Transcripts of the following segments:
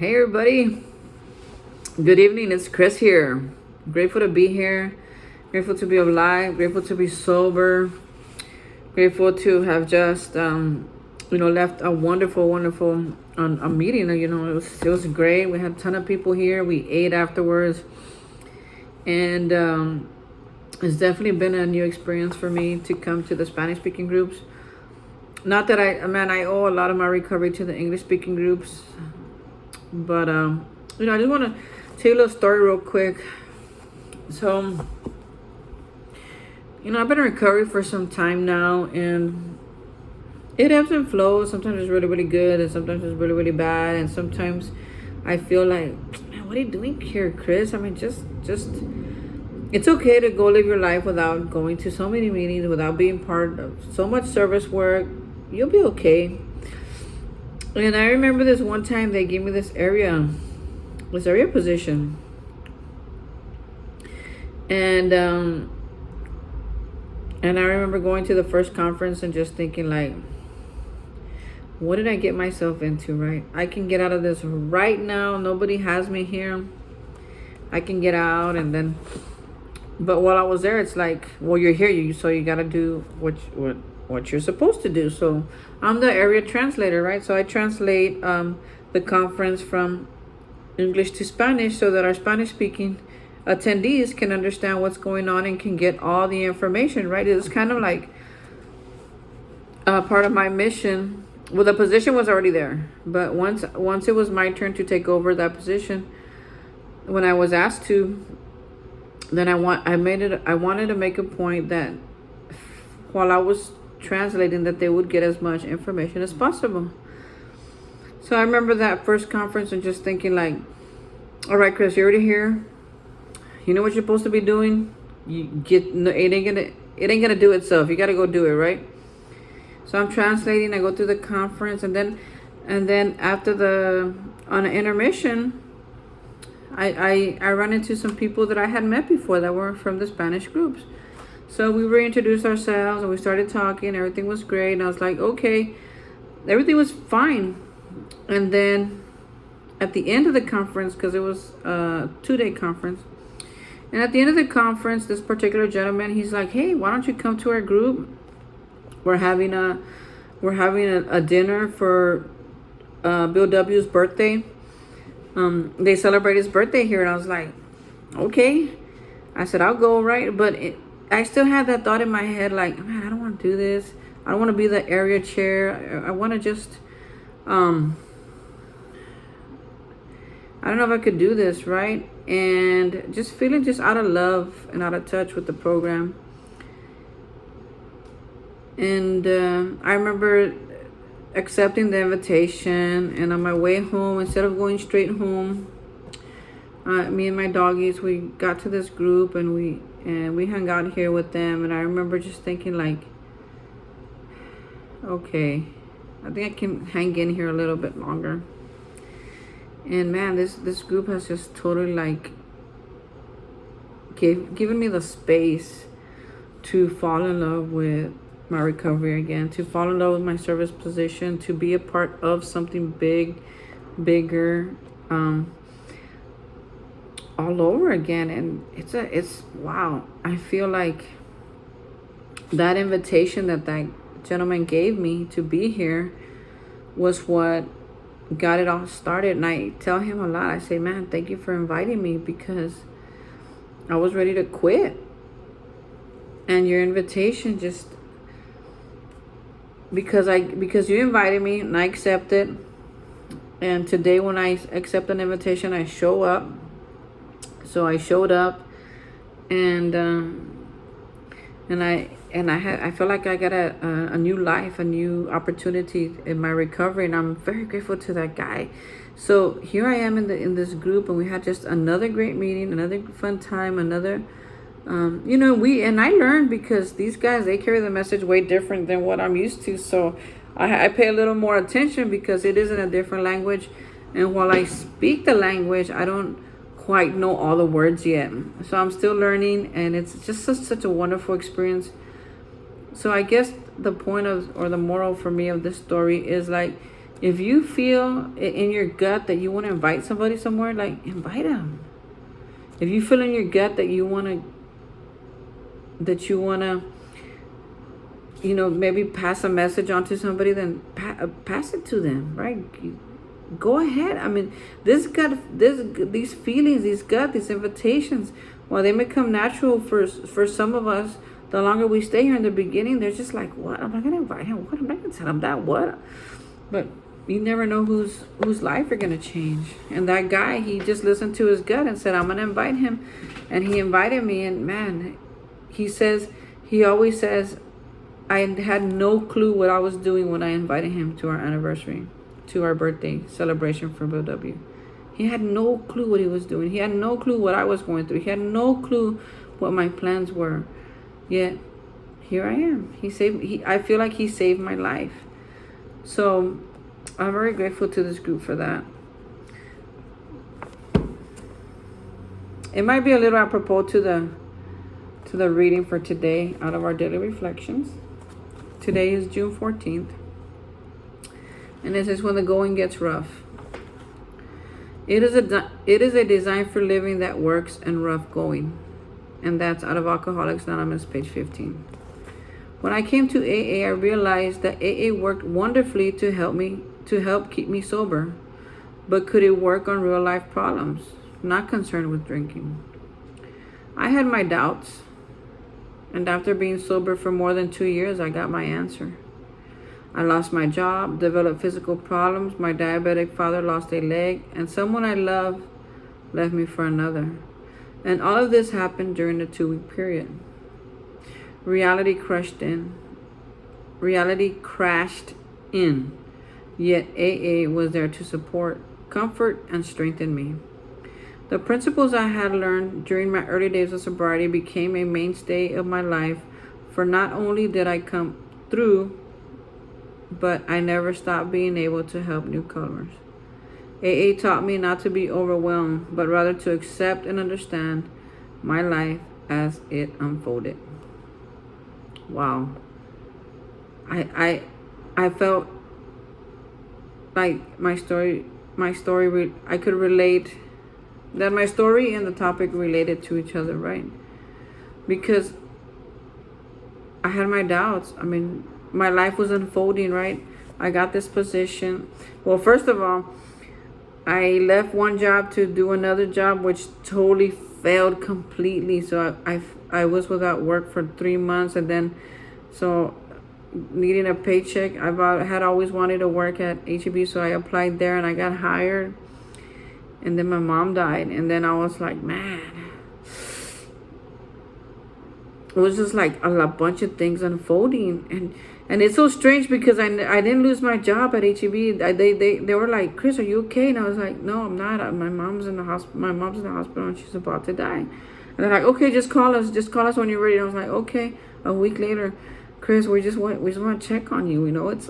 Hey everybody, good evening. It's Chris here. Grateful to be here, grateful to be alive, grateful to be sober, grateful to have just left a wonderful a meeting. It was great. We had a ton of people here. We ate afterwards, and it's definitely been a new experience for me to come to the Spanish speaking groups. Not that I owe a lot of my recovery to the English speaking groups. But I just want to tell you a little story real quick. So, I've been in recovery for some time now, and it ebbs and flows. Sometimes it's really, really good, and sometimes it's really, really bad. And sometimes I feel like, man, what are you doing here, Chris? I mean, just it's okay to go live your life without going to so many meetings, without being part of so much service work. You'll be okay. And I remember this one time they gave me this area position. And I remember going to the first conference and just thinking like, what did I get myself into, right? I can get out of this right now. Nobody has me here. I can get out but while I was there, it's like, well, you're here, so you got to do what you're supposed to do. So I'm the area translator, right? So I translate the conference from English to Spanish so that our Spanish speaking attendees can understand what's going on and can get all the information, right? It's kind of like part of my mission. Well, the position was already there, but once it was my turn to take over that position, when I was asked to, then I wanted to make a point that while I was translating, that they would get as much information as possible. So I remember that first conference and just thinking like, all right, Chris, you're already here. You know what you're supposed to be doing. It ain't gonna do itself. You gotta go do it, right? So I'm translating. I go through the conference, and then after on an intermission, I run into some people that I had met before that were from the Spanish groups. So we reintroduced ourselves and we started talking. Everything was great. And I was like, okay, everything was fine. And then at the end of the conference, because it was a 2-day conference, and at the end of the conference, this particular gentleman, he's like, hey, why don't you come to our group? We're having a dinner for Bill W's birthday. They celebrate his birthday here. And I was like, okay. I said, I'll go, right? But I still had that thought in my head, like, man, I don't want to do this. I don't want to be the area chair. I want to just, I don't know if I could do this, right? And just feeling just out of love and out of touch with the program. And I remember accepting the invitation, and on my way home, instead of going straight home, me and my doggies, we got to this group and we hung out here with them. And I remember just thinking like, okay, I think I can hang in here a little bit longer. And man, this group has just totally like given me the space to fall in love with my recovery again, to fall in love with my service position, to be a part of something bigger, all over again. And it's wow. I feel like that invitation that gentleman gave me to be here was what got it all started. And I tell him a lot. I say, man, thank you for inviting me, because I was ready to quit. And your invitation just, because you invited me and I accepted. And today when I accept an invitation, I show up. So I showed up, and I feel like I got a new life, a new opportunity in my recovery, and I'm very grateful to that guy. So here I am in this group, and we had just another great meeting, another fun time, another I learned, because these guys, they carry the message way different than what I'm used to. So I pay a little more attention because it is in a different language, and while I speak the language, I don't quite know all the words yet. So I'm still learning, and it's just such a wonderful experience. So I guess the point of, or the moral for me of this story is like, If you feel in your gut that you want to invite somebody somewhere, like, invite them. If you feel in your gut that you want to, maybe pass a message on to somebody, then pass it to them, right? Go ahead. I mean, these feelings, these invitations, while they may come natural for some of us, the longer we stay here in the beginning, they're just like, what? I'm not going to invite him. What? I'm not going to tell him that. What? But you never know whose life you're going to change. And that guy, he just listened to his gut and said, I'm going to invite him. And he invited me. And man, he always says, I had no clue what I was doing when I invited him to our anniversary, to our birthday celebration for Bill W. He had no clue what he was doing. He had no clue what I was going through. He had no clue what my plans were. Yet, here I am. I feel like he saved my life. So, I'm very grateful to this group for that. It might be a little apropos to the reading for today out of our daily reflections. Today is June 14th. And this is when the going gets rough. It is a design for living that works and rough going. And that's out of Alcoholics Anonymous, page 15. When I came to AA, I realized that AA worked wonderfully to help keep me sober. But could it work on real life problems? Not concerned with drinking. I had my doubts. And after being sober for more than 2 years, I got my answer. I lost my job, developed physical problems, my diabetic father lost a leg, and someone I love left me for another. And all of this happened during the 2-week period. Reality crashed in. Yet AA was there to support, comfort, and strengthen me. The principles I had learned during my early days of sobriety became a mainstay of my life, for not only did I come through, but I never stopped being able to help newcomers. AA taught me not to be overwhelmed, but rather to accept and understand my life as it unfolded. Wow. I felt like my story, I could relate, that my story and the topic related to each other, right? Because I had my doubts. I mean, my life was unfolding, right? I got this position. Well, first of all, I left one job to do another job, which totally failed completely. So I was without work for 3 months, and then so needing a paycheck. I had always wanted to work at HEB, so I applied there and I got hired. And then my mom died, and then I was like, man, it was just like a bunch of things unfolding, and it's so strange because I didn't lose my job at HEB. They were like, Chris, are you okay? And I was like, no, I'm not. My mom's in the hospital. And she's about to die. And they're like, okay, just call us when you're ready. And I was like, okay. A week later, Chris, we just want to check on you. You know, it's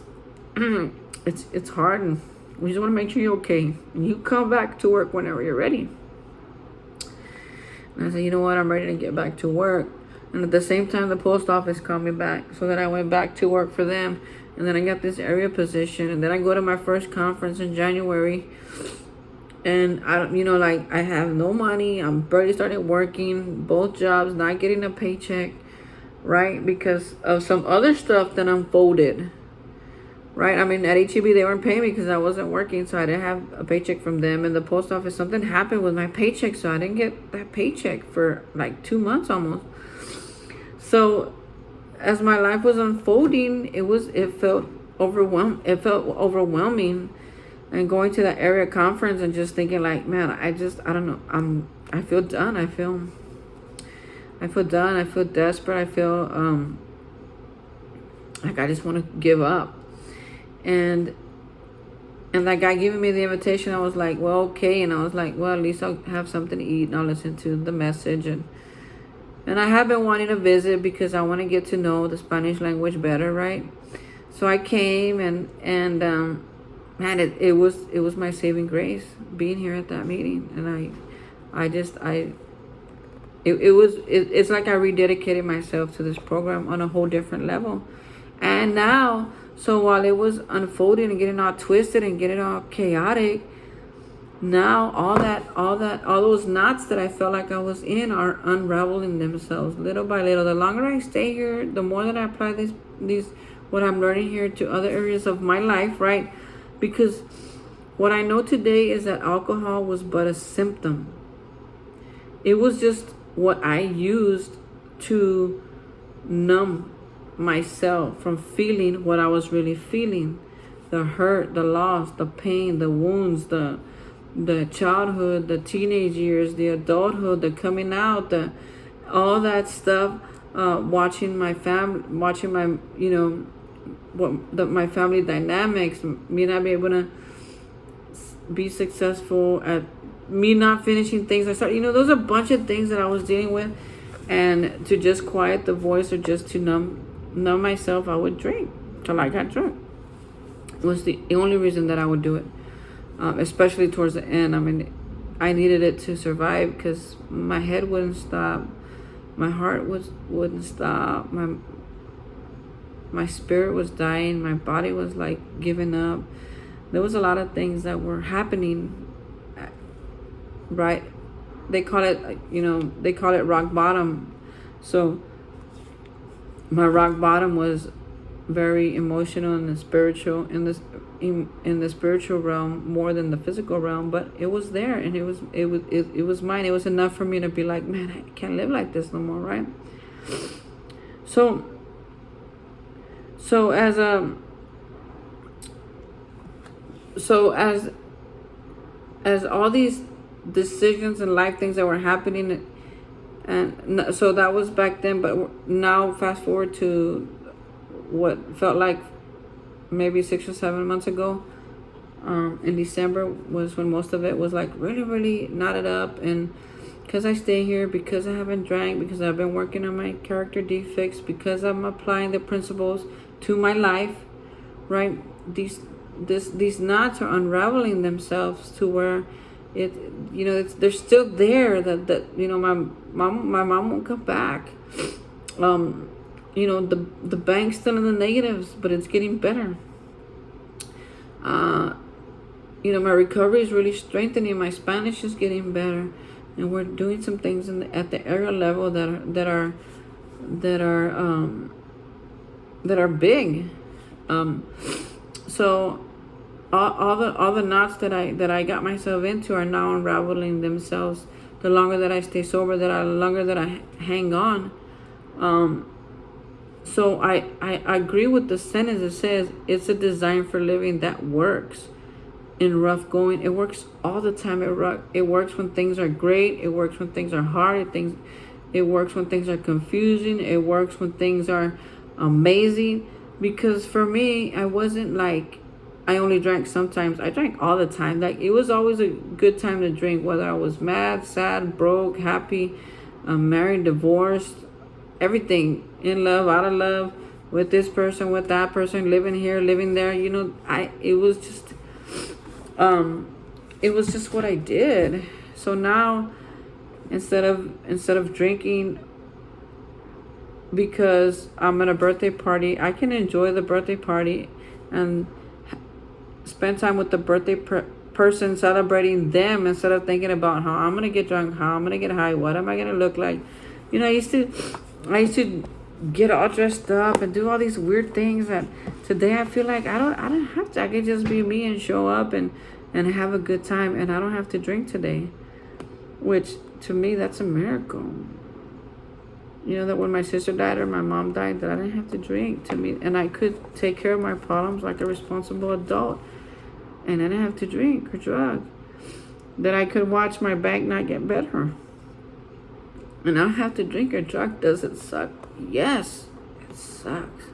it's hard, and we just want to make sure you're okay, and you come back to work whenever you're ready. And I said, you know what, I'm ready to get back to work. And at the same time, the post office called me back. So then I went back to work for them. And then I got this area position. And then I go to my first conference in January. And I have no money. I'm barely started working. Both jobs, not getting a paycheck. Right? Because of some other stuff that unfolded. Right? I mean, at HEB, they weren't paying me because I wasn't working. So I didn't have a paycheck from them. And the post office, something happened with my paycheck. So I didn't get that paycheck for like 2 months almost. So, as my life was unfolding, it felt overwhelming, and going to that area conference and just thinking like, man, I don't know, I feel done. I feel done. I feel desperate. I feel like I just want to give up. And that guy giving me the invitation, I was like, well, okay. And I was like, well, at least I'll have something to eat and I'll listen to the message. And I have been wanting to visit because I want to get to know the Spanish language better, right? So I came and man, it was my saving grace being here at that meeting. And it's like I rededicated myself to this program on a whole different level. And now, So while it was unfolding and getting all twisted and getting all chaotic, now all those knots that I felt like I was in are unraveling themselves little by little. The longer I stay here, the more that I apply these what I'm learning here to other areas of my life, right? Because what I know today is that alcohol was but a symptom. It was just what I used to numb myself from feeling what I was really feeling. The hurt, the loss, the pain, the wounds, the childhood, the teenage years, the adulthood, the coming out, all that stuff. Watching my my family dynamics, me not be able to be successful at me not finishing things I started. Those are a bunch of things that I was dealing with, and to just quiet the voice or just to numb myself, I would drink till I got drunk. It was the only reason that I would do it, especially towards the end. I mean, I needed it to survive because my head wouldn't stop, my heart wouldn't stop, my spirit was dying, my body was like giving up. There was a lot of things that were happening, right? They call it rock bottom. So my rock bottom was very emotional and spiritual in the spiritual realm more than the physical realm, but it was there, and it was mine. It was enough for me to be like, man, I can't live like this no more, right? So as all these decisions and life things that were happening, and so that was back then, but now fast forward to what felt like maybe 6 or 7 months ago, in December was when most of it was like really, really knotted up. And because I stay here, because I haven't drank, because I've been working on my character defects, because I'm applying the principles to my life, right? These knots are unraveling themselves to where they're still there. That my mom won't come back. The bank's still in the negatives, but it's getting better. My recovery is really strengthening. My Spanish is getting better, and we're doing some things at the area level that are big. So all the knots that I got myself into are now unraveling themselves. The longer that I stay sober, the longer that I hang on. So I agree with the sentence that says it's a design for living that works in rough going. It works all the time. It works when things are great. It works when things are hard. It works when things are confusing. It works when things are amazing. Because for me, I wasn't like I only drank sometimes. I drank all the time. Like, it was always a good time to drink, whether I was mad, sad, broke, happy, married, divorced, everything, in love, out of love, with this person, with that person, living here, living there. It was just what I did. So now, instead of drinking because I'm at a birthday party, I can enjoy the birthday party and spend time with the birthday person, celebrating them, instead of thinking about how I'm gonna get drunk, how I'm gonna get high, what am I gonna look like. I used to get all dressed up and do all these weird things that today I feel like I don't have to. I can just be me and show up and have a good time, and I don't have to drink today, which to me, that's a miracle. That when my sister died or my mom died, that I didn't have to drink, to me, and I could take care of my problems like a responsible adult, and I didn't have to drink or drug. That I could watch my bank not get better, and I don't have to drink or drug. Does it suck? Yes, it sucks.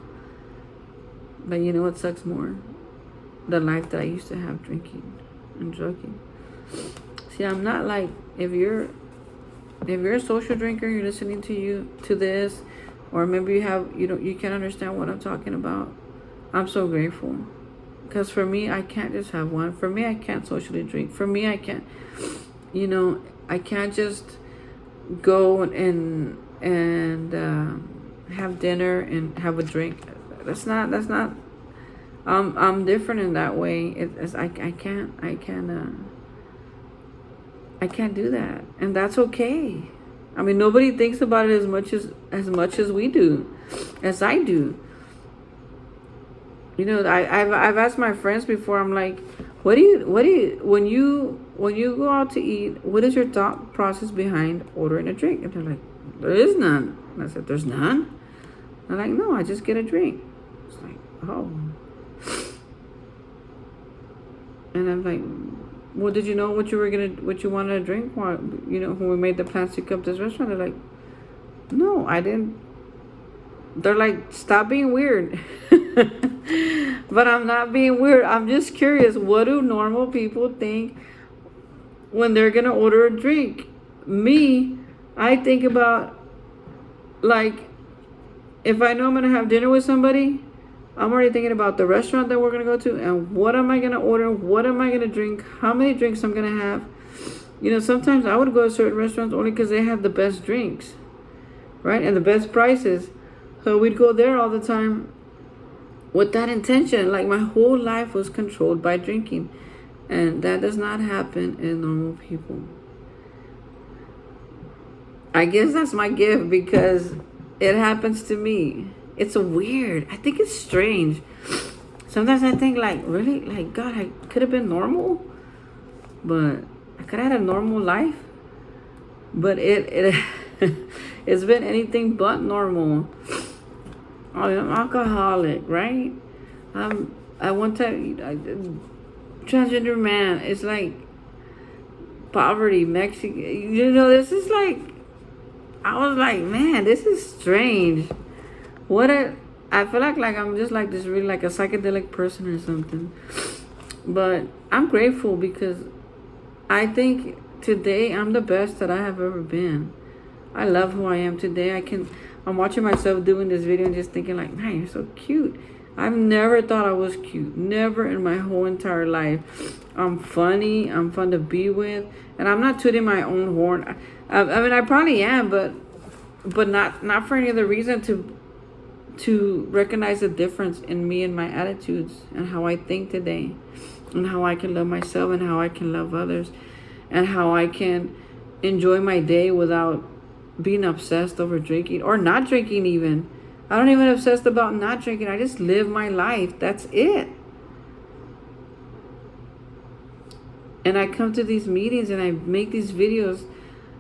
But you know what sucks more? The life that I used to have drinking and drugging. See, I'm not like, if you're a social drinker, you're listening to this, or maybe you can't understand what I'm talking about. I'm so grateful, because for me, I can't just have one. For me, I can't socially drink. For me, I can't, I can't just go and have dinner and have a drink. That's not I'm different in that way. I can't do that, and that's okay. I mean, nobody thinks about it as much as we do, as I do. You know, I've asked my friends before. I'm like, what do you when you go out to eat? What is your thought process behind ordering a drink? And they're like, there is none. And I said, there's none. They're like, no, I just get a drink. It's like, oh. And I'm like, well, did you know what you wanted to drink? While, you know, when we made the plans to come to this restaurant, they're like, no, I didn't. They're like, stop being weird. But I'm not being weird. I'm just curious. What do normal people think when they're going to order a drink? Me, I think about, like, if I know I'm going to have dinner with somebody, I'm already thinking about the restaurant that we're going to go to and what am I going to order? What am I going to drink? How many drinks I'm going to have? You know, sometimes I would go to certain restaurants only because they have the best drinks, right? And the best prices. So we'd go there all the time with that intention. Like, my whole life was controlled by drinking. And that does not happen in normal people. I guess that's my gift because it happens to me. It's weird. I think it's strange. Sometimes I think, like, really? Like, God, I could have been normal. But I could have had a normal life. But it's been anything but normal. I'm alcoholic, right? I one time, transgender man. It's like poverty, Mexican. You know, this is like, I was like, man, this is strange. I feel like I'm just like this really like a psychedelic person or something. But I'm grateful because I think today I'm the best that I have ever been. I love who I am today. I'm watching myself doing this video and just thinking like, man, you're so cute. I've never thought I was cute. Never in my whole entire life. I'm funny. I'm fun to be with. And I'm not tooting my own horn. I mean, I probably am, but not for any other reason to recognize the difference in me and my attitudes and how I think today and how I can love myself and how I can love others and how I can enjoy my day without being obsessed over drinking or not drinking even. I don't even obsessed about not drinking. I just live my life. That's it. And I come to these meetings and I make these videos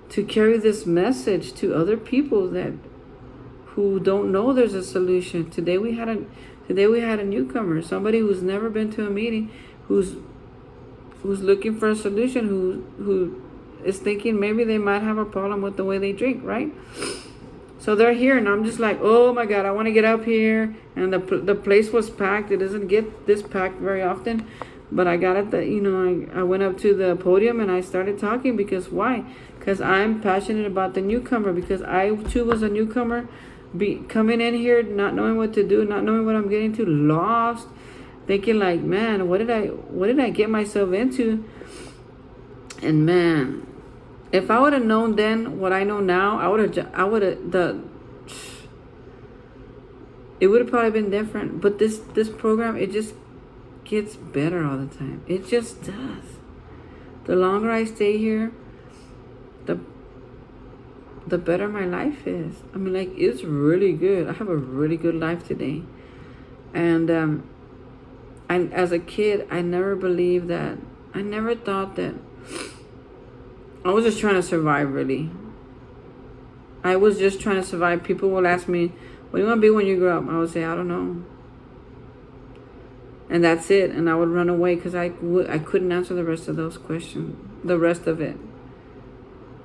to carry this message to other people who don't know there's a solution. Today we had a newcomer, somebody who's never been to a meeting, who's looking for a solution, who is thinking maybe they might have a problem with the way they drink, right? So they're here, and I'm just like, oh my God, I want to get up here. And the place was packed. It doesn't get this packed very often, but I got it. I went up to the podium and I started talking because why? Because I'm passionate about the newcomer. Because I too was a newcomer, coming in here not knowing what to do, not knowing what I'm getting to, lost, thinking like, man, what did I get myself into? And man, if I would have known then what I know now, it would have probably been different. But this program, it just gets better all the time. It just does. The longer I stay here, the better my life is. I mean, like, it's really good. I have a really good life today. And as a kid, I never thought that. I was just trying to survive, really. I was just trying to survive. People will ask me, what do you want to be when you grow up? I would say, I don't know. And that's it. And I would run away because I couldn't answer the rest of those questions, the rest of it.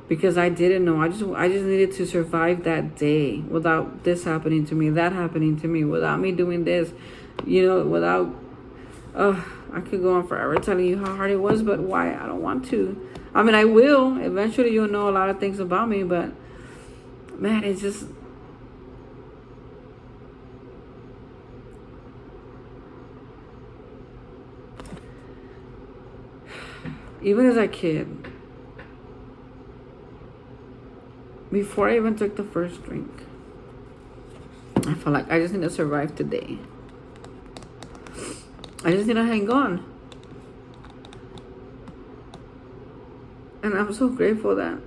Because I didn't know. I just needed to survive that day without this happening to me, that happening to me, without me doing this, without, I could go on forever telling you how hard it was, but why? I don't want to. I mean, I will. Eventually you'll know a lot of things about me, but man, it's just, even as a kid, before I even took the first drink, I felt like I just need to survive today. I just need to hang on. And I'm so grateful that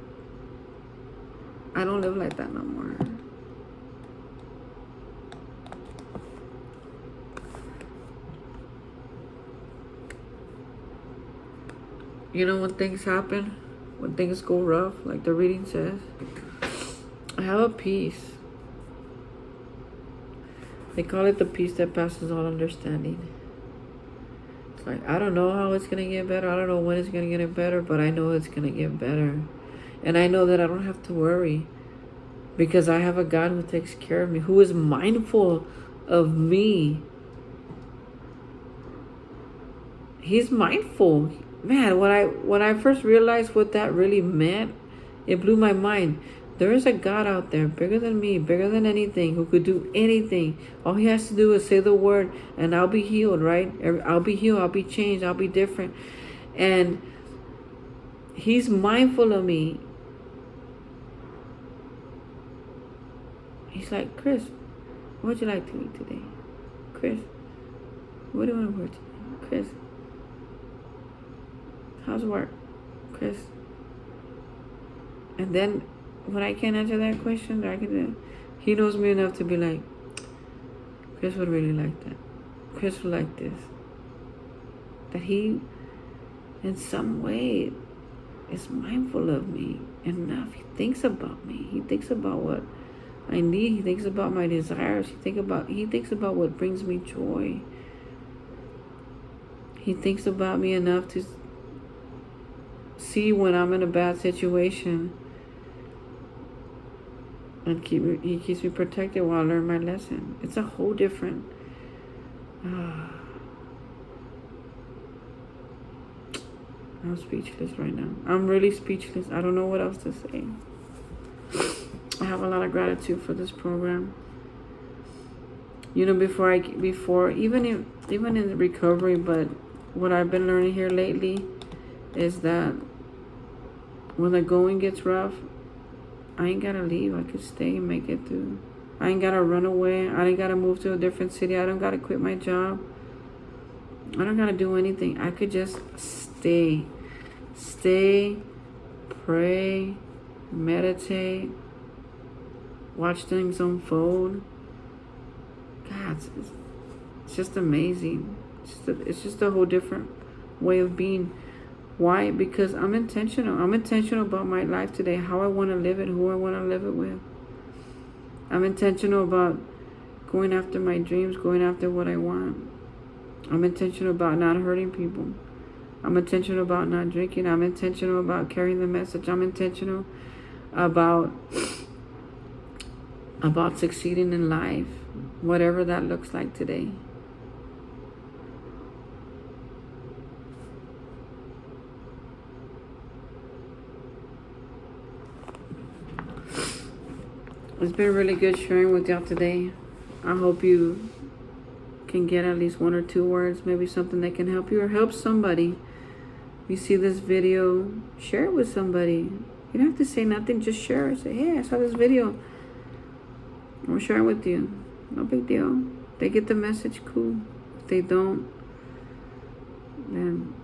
I don't live like that no more. You know, when things happen, when things go rough, like the reading says, I have a peace. They call it the peace that passes all understanding. It's like, I don't know how it's going to get better. I don't know when it's going to get better, but I know it's going to get better. And I know that I don't have to worry because I have a God who takes care of me, who is mindful of me. He's mindful. Man, when I first realized what that really meant, it blew my mind. There is a God out there bigger than me, bigger than anything, who could do anything. All he has to do is say the word and I'll be healed, right? I'll be healed, I'll be changed, I'll be different. And he's mindful of me. He's like, Chris, what would you like to eat today? Chris, what do you want to wear today? Chris, how's work? Chris. And then when I can't answer that question, he knows me enough to be like, Chris would really like that. Chris would like this. That he, in some way, is mindful of me enough. He thinks about me. He thinks about what I need. He thinks about my desires. He thinks about what brings me joy. He thinks about me enough to see when I'm in a bad situation. And he keeps me protected while I learn my lesson. It's a whole different... I'm speechless right now. I'm really speechless. I don't know what else to say. I have a lot of gratitude for this program. You know, before even in recovery, but what I've been learning here lately is that when the going gets rough, I ain't gotta leave. I could stay and make it through. I ain't gotta run away. I ain't gotta move to a different city. I don't gotta quit my job. I don't gotta do anything. I could just stay. Stay, pray, meditate, watch things unfold. God, it's just amazing. It's just a whole different way of being. Why? Because I'm intentional. I'm intentional about my life today, how I want to live it, who I want to live it with. I'm intentional about going after my dreams, going after what I want. I'm intentional about not hurting people. I'm intentional about not drinking. I'm intentional about carrying the message. I'm intentional about succeeding in life, whatever that looks like today. It's been really good sharing with y'all today. I hope you can get at least 1 or 2 words, maybe something that can help you or help somebody. You see this video, share it with somebody. You don't have to say nothing, just share it. Say, hey, I saw this video. I'll share it with you. No big deal. They get the message, cool. If they don't, then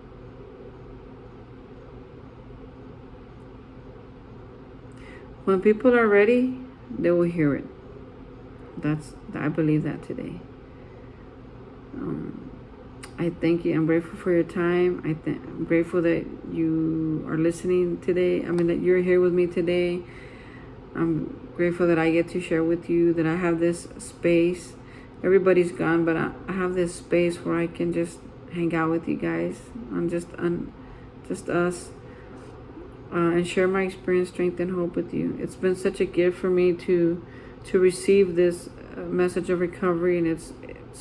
when people are ready, they will hear it. I believe that today. I thank you. I'm grateful for your time. I'm grateful that you are listening today. I mean, that you're here with me today. I'm grateful that I get to share with you, that I have this space. Everybody's gone, but I have this space where I can just hang out with you guys on just us. And share my experience, strength, and hope with you. It's been such a gift for me to receive this message of recovery, and it's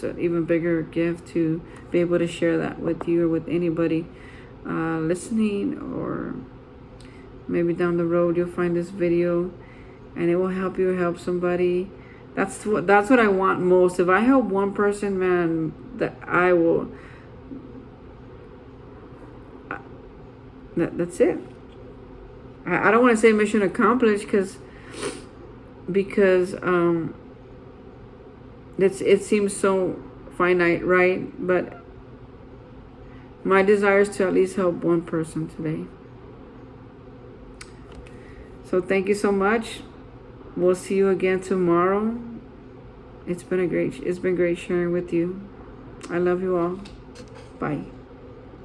an even bigger gift to be able to share that with you or with anybody listening, or maybe down the road you'll find this video and it will help you or help somebody. That's what I want most. If I help one person, man, that I will. That's it. I don't want to say mission accomplished because it seems so finite, right? But My desire is to at least help one person today. So thank you so much. We'll see you again tomorrow. It's been great sharing with you. I love you all. Bye.